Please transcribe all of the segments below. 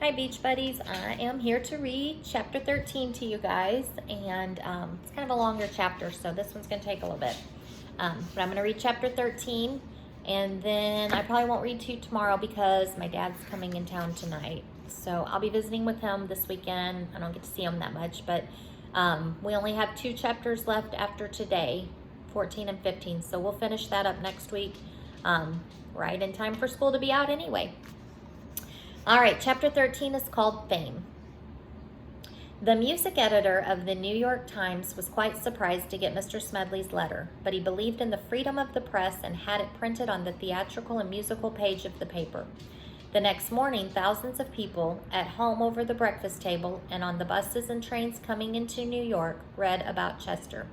Hi, Beach Buddies. I am here to read chapter 13 to you guys, and it's kind of a longer chapter, so this one's going to take a little bit. But I'm going to read chapter 13, and then I probably won't read to you tomorrow because my dad's coming in town tonight. So I'll be visiting with him this weekend. I don't get to see him that much, but we only have 2 chapters left after today, 14 and 15, so we'll finish that up next week, right in time for school to be out anyway. All right, chapter 13 is called Fame. The music editor of the New York Times was quite surprised to get Mr. Smedley's letter, but he believed in the freedom of the press and had it printed on the theatrical and musical page of the paper. The next morning, thousands of people, at home over the breakfast table and on the buses and trains coming into New York, read about Chester.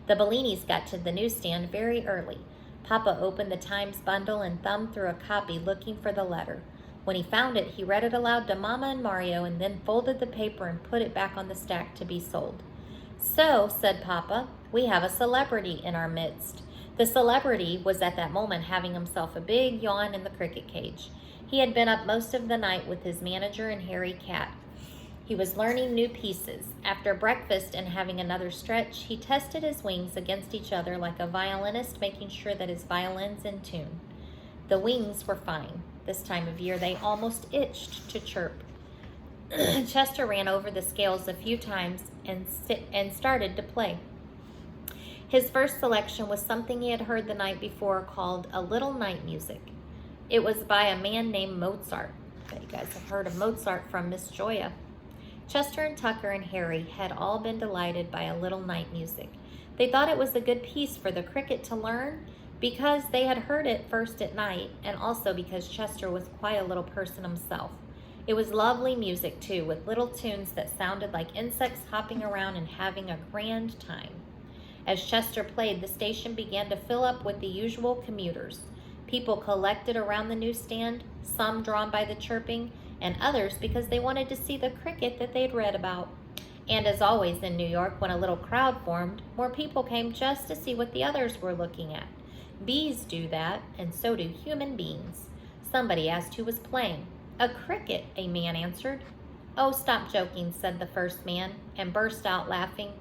The Bellinis got to the newsstand very early. Papa opened the Times bundle and thumbed through a copy looking for the letter. When he found it, he read it aloud to Mama and Mario and then folded the paper and put it back on the stack to be sold. "So," said Papa, "we have a celebrity in our midst." The celebrity was at that moment having himself a big yawn in the cricket cage. He had been up most of the night with his manager and Harry Cat. He was learning new pieces. After breakfast and having another stretch, he tested his wings against each other like a violinist making sure that his violin's in tune. The wings were fine. This time of year, they almost itched to chirp. Chester ran over the scales a few times and started to play. His first selection was something he had heard the night before called A Little Night Music. It was by a man named Mozart. I bet you guys have heard of Mozart from Miss Joya. Chester and Tucker and Harry had all been delighted by A Little Night Music. They thought it was a good piece for the cricket to learn, because they had heard it first at night, and also because Chester was quite a little person himself. It was lovely music, too, with little tunes that sounded like insects hopping around and having a grand time. As Chester played, the station began to fill up with the usual commuters. People collected around the newsstand, some drawn by the chirping, and others because they wanted to see the cricket that they'd read about. And as always in New York, when a little crowd formed, more people came just to see what the others were looking at. Bees do that, and so do human beings. Somebody asked who was playing. "A cricket," a man answered. "Oh, stop joking," said the first man, and burst out laughing.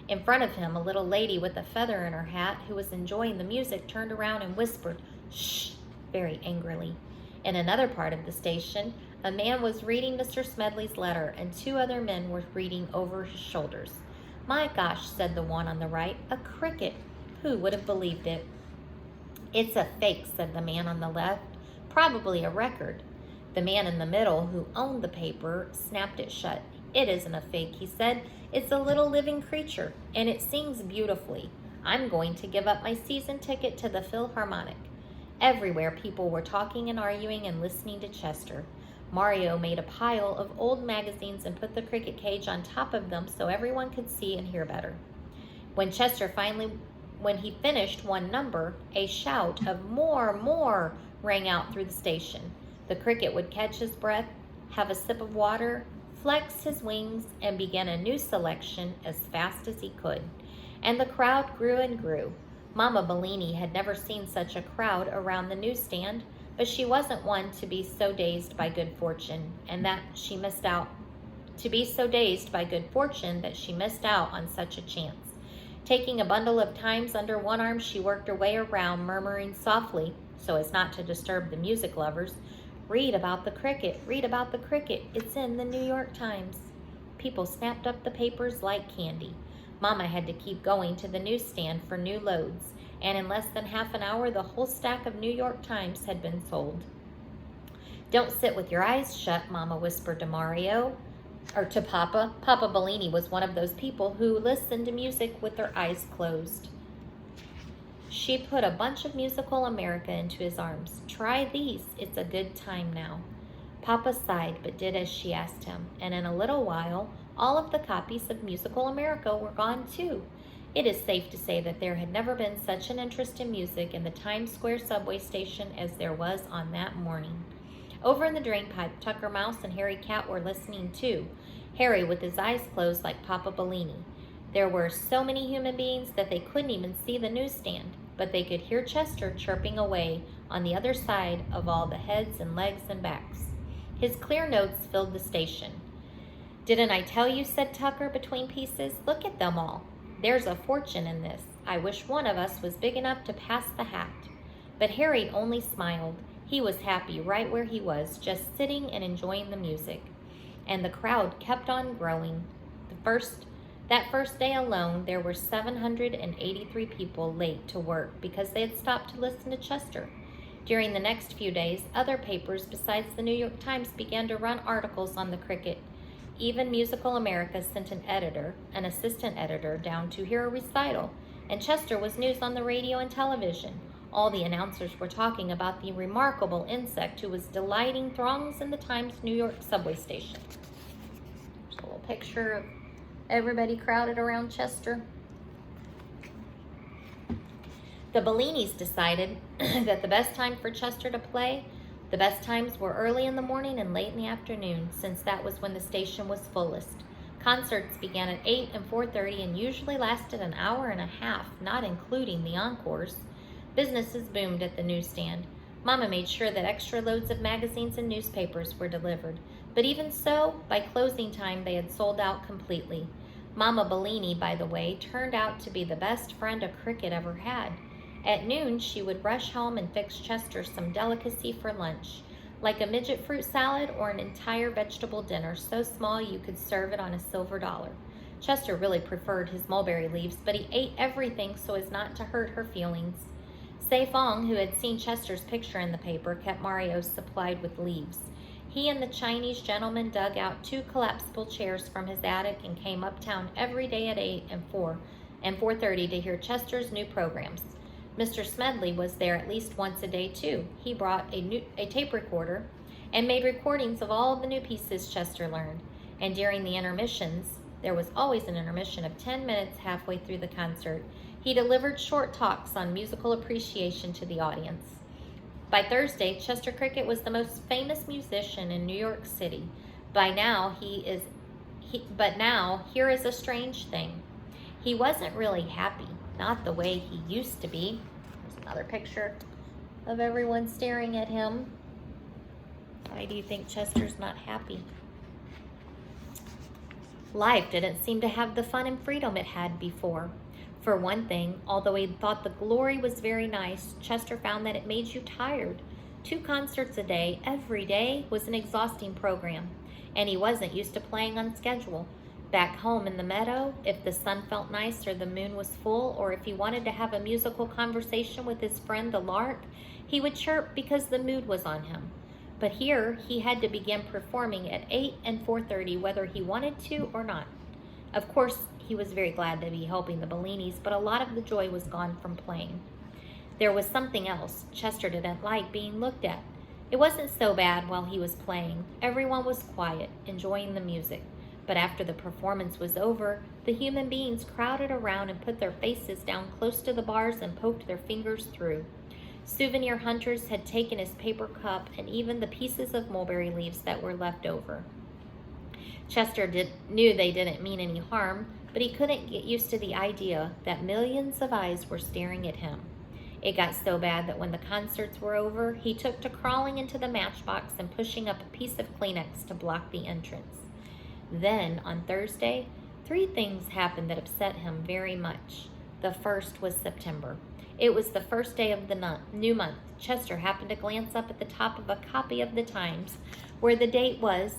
In front of him, a little lady with a feather in her hat, who was enjoying the music, turned around and whispered, "Shh," very angrily. In another part of the station, a man was reading Mr. Smedley's letter, and 2 other men were reading over his shoulders. "My gosh," said the one on the right, "a cricket. Who would have believed it?" "It's a fake," said the man on the left. "Probably a record." The man in the middle, who owned the paper, snapped it shut. "It isn't a fake," he said. "It's a little living creature, and it sings beautifully. I'm going to give up my season ticket to the Philharmonic." Everywhere people were talking and arguing and listening to Chester. Mario made a pile of old magazines and put the cricket cage on top of them so everyone could see and hear better. When he finished one number, a shout of "More, more" rang out through the station. The cricket would catch his breath, have a sip of water, flex his wings, and begin a new selection as fast as he could. And the crowd grew and grew. Mama Bellini had never seen such a crowd around the newsstand, but she wasn't one to be so dazed by good fortune that she missed out on such a chance. Taking a bundle of Times under one arm, she worked her way around, murmuring softly, so as not to disturb the music lovers, "Read about the cricket, read about the cricket. It's in the New York Times." People snapped up the papers like candy. Mama had to keep going to the newsstand for new loads, and in less than half an hour, the whole stack of New York Times had been sold. "Don't sit with your eyes shut," Mama whispered to Papa. Papa Bellini was one of those people who listened to music with their eyes closed. She put a bunch of Musical America into his arms. "Try these. It's a good time now." Papa sighed, but did as she asked him, and in a little while, all of the copies of Musical America were gone too. It is safe to say that there had never been such an interest in music in the Times Square subway station as there was on that morning. Over in the drainpipe, Tucker Mouse and Harry Cat were listening too, Harry with his eyes closed like Papa Bellini. There were so many human beings that they couldn't even see the newsstand, but they could hear Chester chirping away on the other side of all the heads and legs and backs. His clear notes filled the station. "Didn't I tell you," said Tucker between pieces. "Look at them all. There's a fortune in this. I wish one of us was big enough to pass the hat." But Harry only smiled. He was happy right where he was, just sitting and enjoying the music. And the crowd kept on growing. That first day alone, there were 783 people late to work because they had stopped to listen to Chester. During the next few days, other papers besides the New York Times began to run articles on the cricket. Even Musical America sent an assistant editor, down to hear a recital, and Chester was news on the radio and television. All the announcers were talking about the remarkable insect who was delighting throngs in the Times New York subway station. There's a little picture of everybody crowded around Chester. The Bellinis decided that the best time for Chester to play, the best times were early in the morning and late in the afternoon, since that was when the station was fullest. Concerts began at 8 and 4:30 and usually lasted an hour and a half, not including the encores. Businesses boomed at the newsstand. Mama made sure that extra loads of magazines and newspapers were delivered. But even so, by closing time, they had sold out completely. Mama Bellini, by the way, turned out to be the best friend a cricket ever had. At noon, she would rush home and fix Chester some delicacy for lunch, like a midget fruit salad or an entire vegetable dinner so small you could serve it on a silver dollar. Chester really preferred his mulberry leaves, but he ate everything so as not to hurt her feelings. Se Fong, who had seen Chester's picture in the paper, kept Mario supplied with leaves. He and the Chinese gentleman dug out 2 collapsible chairs from his attic and came uptown every day at 8 and 4:30 to hear Chester's new programs. Mr. Smedley was there at least once a day, too. He brought a tape recorder and made recordings of all of the new pieces Chester learned. And during the intermissions, there was always an intermission of 10 minutes halfway through the concert, he delivered short talks on musical appreciation to the audience. By Thursday, Chester Cricket was the most famous musician in New York City. But now, here is a strange thing. He wasn't really happy. Not the way he used to be. There's another picture of everyone staring at him. Why do you think Chester's not happy? Life didn't seem to have the fun and freedom it had before. For one thing, although he thought the glory was very nice, Chester found that it made you tired. 2 concerts a day, every day, was an exhausting program, and he wasn't used to playing on schedule. Back home in the meadow, if the sun felt nice or the moon was full, or if he wanted to have a musical conversation with his friend the lark, he would chirp because the mood was on him. But here, he had to begin performing at 8 and 4:30 whether he wanted to or not. Of course, he was very glad to be helping the Bellinis, but a lot of the joy was gone from playing. There was something else. Chester didn't like being looked at. It wasn't so bad while he was playing. Everyone was quiet, enjoying the music. But after the performance was over, the human beings crowded around and put their faces down close to the bars and poked their fingers through. Souvenir hunters had taken his paper cup and even the pieces of mulberry leaves that were left over. Chester knew they didn't mean any harm, but he couldn't get used to the idea that millions of eyes were staring at him. It got so bad that when the concerts were over, he took to crawling into the matchbox and pushing up a piece of Kleenex to block the entrance. Then, on Thursday, 3 things happened that upset him very much. The first was September. It was the first day of the new month. Chester happened to glance up at the top of a copy of the Times where the date was,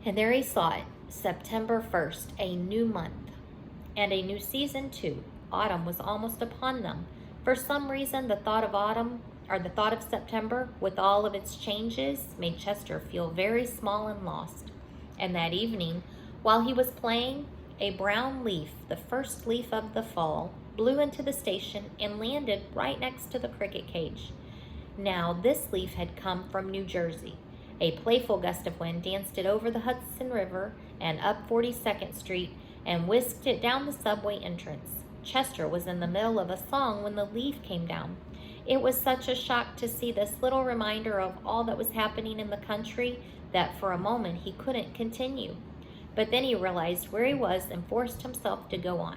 and there he saw it, September 1st, a new month. And a new season, too. Autumn was almost upon them. For some reason, the thought of September, with all of its changes, made Chester feel very small and lost. And that evening, while he was playing, a brown leaf, the first leaf of the fall, blew into the station and landed right next to the cricket cage. Now, this leaf had come from New Jersey. A playful gust of wind danced it over the Hudson River and up 42nd Street and whisked it down the subway entrance. Chester was in the middle of a song when the leaf came down. It was such a shock to see this little reminder of all that was happening in the country that for a moment he couldn't continue. But then he realized where he was and forced himself to go on.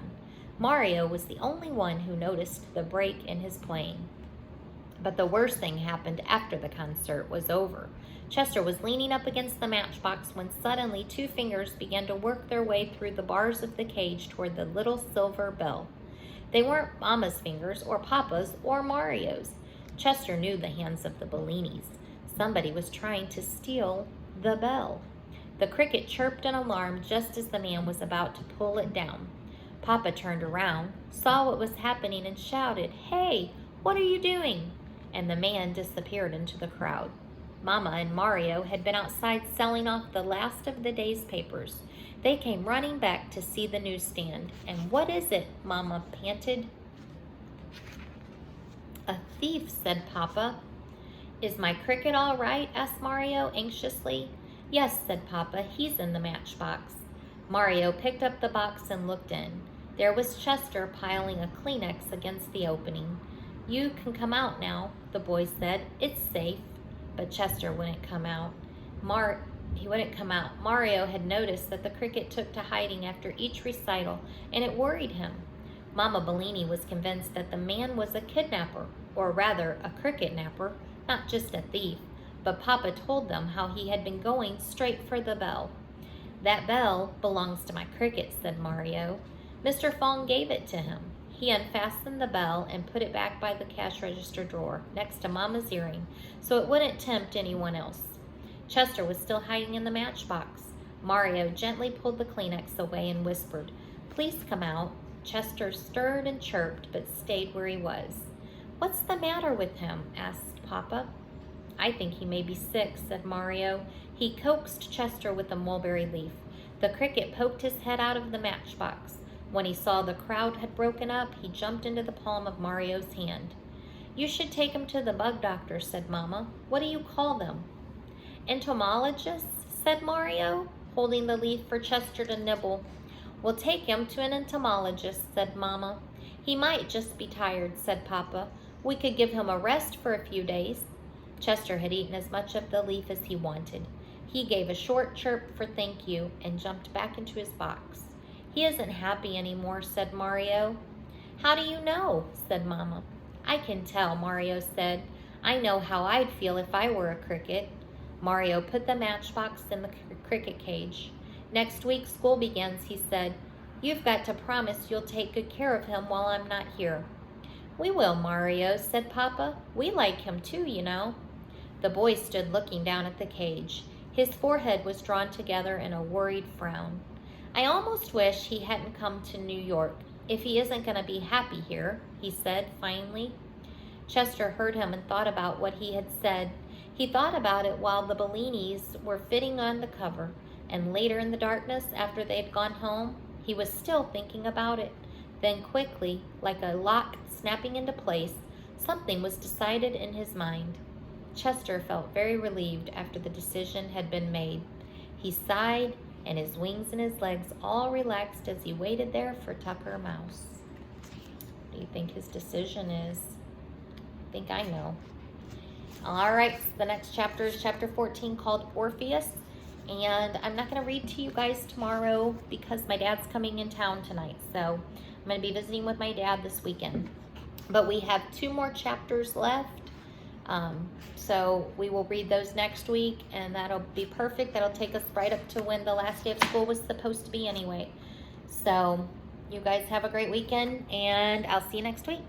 Mario was the only one who noticed the break in his playing. But the worst thing happened after the concert was over. Chester was leaning up against the matchbox when suddenly 2 fingers began to work their way through the bars of the cage toward the little silver bell. They weren't Mama's fingers or Papa's or Mario's. Chester knew the hands of the Bellinis. Somebody was trying to steal the bell. The cricket chirped in alarm just as the man was about to pull it down. Papa turned around, saw what was happening, and shouted, "Hey, what are you doing?" And the man disappeared into the crowd. Mama and Mario had been outside selling off the last of the day's papers. They came running back to see the newsstand. "And what is it?" Mama panted. "A thief," said Papa. "Is my cricket all right?" asked Mario anxiously. "Yes," said Papa. "He's in the matchbox." Mario picked up the box and looked in. There was Chester piling a Kleenex against the opening. "You can come out now," the boy said. "It's safe." But Chester wouldn't come out. He wouldn't come out. Mario had noticed that the cricket took to hiding after each recital, and it worried him. Mama Bellini was convinced that the man was a kidnapper, or rather a cricket napper, not just a thief. But Papa told them how he had been going straight for the bell. "That bell belongs to my cricket," said Mario. "Mr. Fong gave it to him." He unfastened the bell and put it back by the cash register drawer, next to Mama's earring, so it wouldn't tempt anyone else. Chester was still hiding in the matchbox. Mario gently pulled the Kleenex away and whispered, "Please come out." Chester stirred and chirped, but stayed where he was. "What's the matter with him?" asked Papa. "I think he may be sick," said Mario. He coaxed Chester with a mulberry leaf. The cricket poked his head out of the matchbox. When he saw the crowd had broken up, he jumped into the palm of Mario's hand. "You should take him to the bug doctor," said Mama. "What do you call them?" "Entomologists," said Mario, holding the leaf for Chester to nibble. "We'll take him to an entomologist," said Mama. "He might just be tired," said Papa. "We could give him a rest for a few days." Chester had eaten as much of the leaf as he wanted. He gave a short chirp for thank you and jumped back into his box. "He isn't happy anymore," said Mario. "How do you know?" said Mama. "I can tell," Mario said. "I know how I'd feel if I were a cricket." Mario put the matchbox in the cricket cage. "Next week school begins," he said. "You've got to promise you'll take good care of him while I'm not here." "We will, Mario," said Papa. "We like him too, you know." The boy stood looking down at the cage. His forehead was drawn together in a worried frown. "I almost wish he hadn't come to New York, if he isn't going to be happy here," he said finally. Chester heard him and thought about what he had said. He thought about it while the Bellinis were fitting on the cover, and later in the darkness, after they had gone home, he was still thinking about it. Then quickly, like a lock snapping into place, something was decided in his mind. Chester felt very relieved after the decision had been made. He sighed, and his wings and his legs all relaxed as he waited there for Tucker Mouse. What do you think his decision is? I think I know. All right, so the next chapter is chapter 14 called Orpheus. And I'm not going to read to you guys tomorrow because my dad's coming in town tonight. So I'm going to be visiting with my dad this weekend. But we have 2 more chapters left. So we will read those next week, and that'll be perfect. That'll take us right up to when the last day of school was supposed to be anyway. So you guys have a great weekend, and I'll see you next week.